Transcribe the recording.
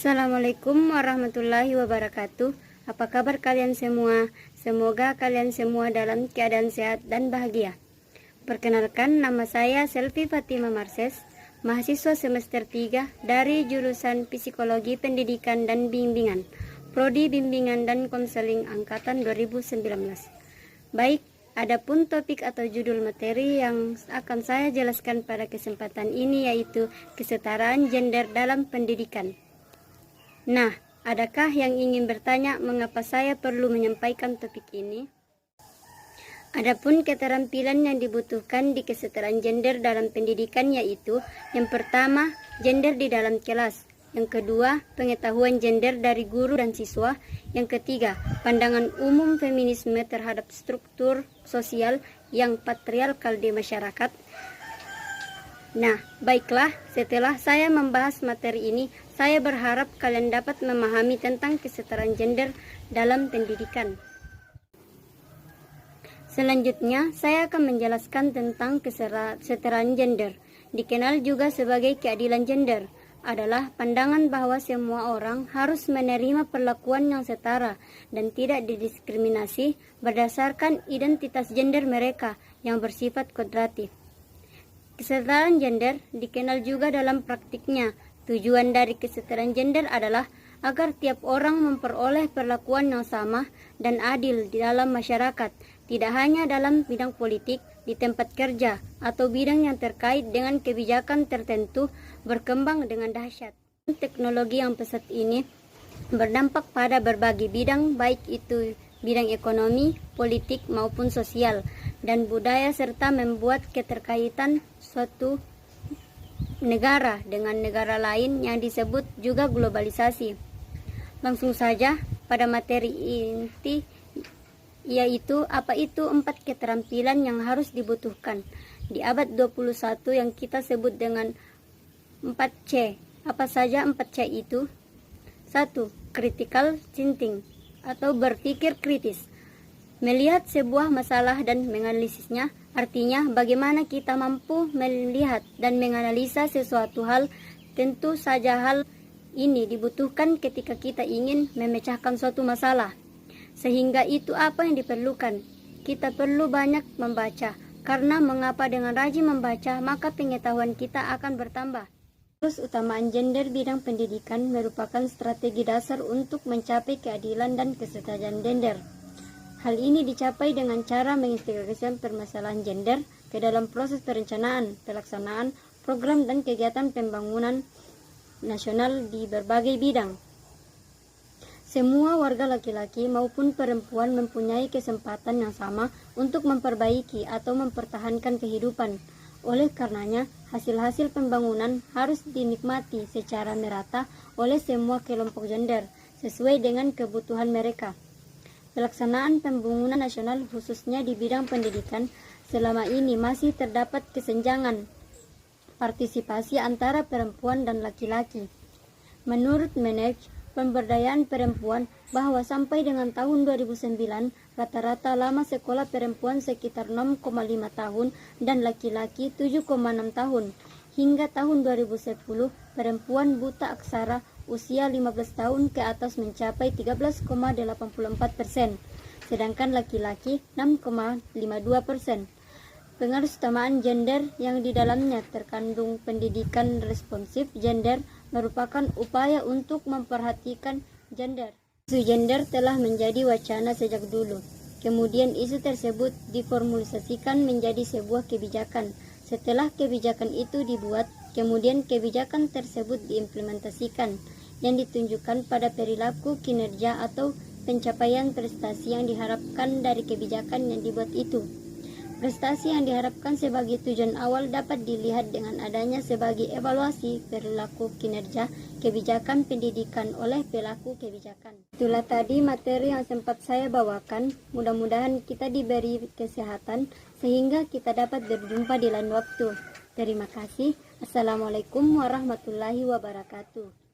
Assalamualaikum warahmatullahi wabarakatuh. Apa kabar kalian semua? Semoga kalian semua dalam keadaan sehat dan bahagia. Perkenalkan, nama saya Selvi Fatima Marses, mahasiswa semester 3 dari jurusan Psikologi Pendidikan dan Bimbingan, Prodi Bimbingan dan Konseling angkatan 2019. Baik, adapun topik atau judul materi yang akan saya jelaskan pada kesempatan ini yaitu kesetaraan gender dalam pendidikan. Nah, adakah yang ingin bertanya mengapa saya perlu menyampaikan topik ini? Adapun keterampilan yang dibutuhkan di kesetaraan gender dalam pendidikan yaitu yang pertama, gender di dalam kelas. Yang kedua, pengetahuan gender dari guru dan siswa. Yang ketiga, pandangan umum feminisme terhadap struktur sosial yang patriarkal di masyarakat. Nah, baiklah, setelah saya membahas materi ini, saya berharap kalian dapat memahami tentang kesetaraan gender dalam pendidikan. Selanjutnya, saya akan menjelaskan tentang kesetaraan gender. Dikenal juga sebagai keadilan gender, adalah pandangan bahwa semua orang harus menerima perlakuan yang setara dan tidak didiskriminasi berdasarkan identitas gender mereka yang bersifat kodratif. Kesetaraan gender dikenal juga dalam praktiknya. Tujuan dari kesetaraan gender adalah agar tiap orang memperoleh perlakuan yang sama dan adil di dalam masyarakat, tidak hanya dalam bidang politik, di tempat kerja, atau bidang yang terkait dengan kebijakan tertentu berkembang dengan dahsyat. Teknologi yang pesat ini berdampak pada berbagai bidang, baik itu bidang ekonomi, politik maupun sosial, dan budaya serta membuat keterkaitan suatu negara dengan negara lain yang disebut juga globalisasi. Langsung saja pada materi inti yaitu apa itu 4 keterampilan yang harus dibutuhkan di abad 21 yang kita sebut dengan 4C. Apa saja 4C itu? 1. Critical thinking atau berpikir kritis. Melihat sebuah masalah dan menganalisisnya, artinya bagaimana kita mampu melihat dan menganalisa sesuatu hal. Tentu saja hal ini dibutuhkan ketika kita ingin memecahkan suatu masalah. Sehingga itu apa yang diperlukan? Kita perlu banyak membaca, karena mengapa dengan rajin membaca maka pengetahuan kita akan bertambah. Terus utamaan gender bidang pendidikan merupakan strategi dasar untuk mencapai keadilan dan kesetaraan gender. Hal ini dicapai dengan cara mengintegrasikan permasalahan gender ke dalam proses perencanaan, pelaksanaan, program dan kegiatan pembangunan nasional di berbagai bidang. Semua warga laki-laki maupun perempuan mempunyai kesempatan yang sama untuk memperbaiki atau mempertahankan kehidupan. Oleh karenanya, hasil-hasil pembangunan harus dinikmati secara merata oleh semua kelompok gender sesuai dengan kebutuhan mereka. Pelaksanaan pembangunan nasional khususnya di bidang pendidikan selama ini masih terdapat kesenjangan partisipasi antara perempuan dan laki-laki. Menurut Manage Pemberdayaan Perempuan bahwa sampai dengan tahun 2009 rata-rata lama sekolah perempuan sekitar 6,5 tahun dan laki-laki 7,6 tahun. Hingga tahun 2010 perempuan buta aksara usia 15 tahun ke atas mencapai 13,84%, sedangkan laki-laki 6,52%. Pengaruh utamaan gender yang di dalamnya terkandung pendidikan responsif gender merupakan upaya untuk memperhatikan gender. Isu gender telah menjadi wacana sejak dulu. Kemudian isu tersebut diformulasikan menjadi sebuah kebijakan. Setelah kebijakan itu dibuat, kemudian kebijakan tersebut diimplementasikan, yang ditunjukkan pada perilaku, kinerja, atau pencapaian prestasi yang diharapkan dari kebijakan yang dibuat itu. Prestasi yang diharapkan sebagai tujuan awal dapat dilihat dengan adanya sebagai evaluasi perilaku kinerja kebijakan pendidikan oleh pelaku kebijakan. Itulah tadi materi yang sempat saya bawakan. Mudah-mudahan kita diberi kesehatan sehingga kita dapat berjumpa di lain waktu. Terima kasih. Assalamualaikum warahmatullahi wabarakatuh.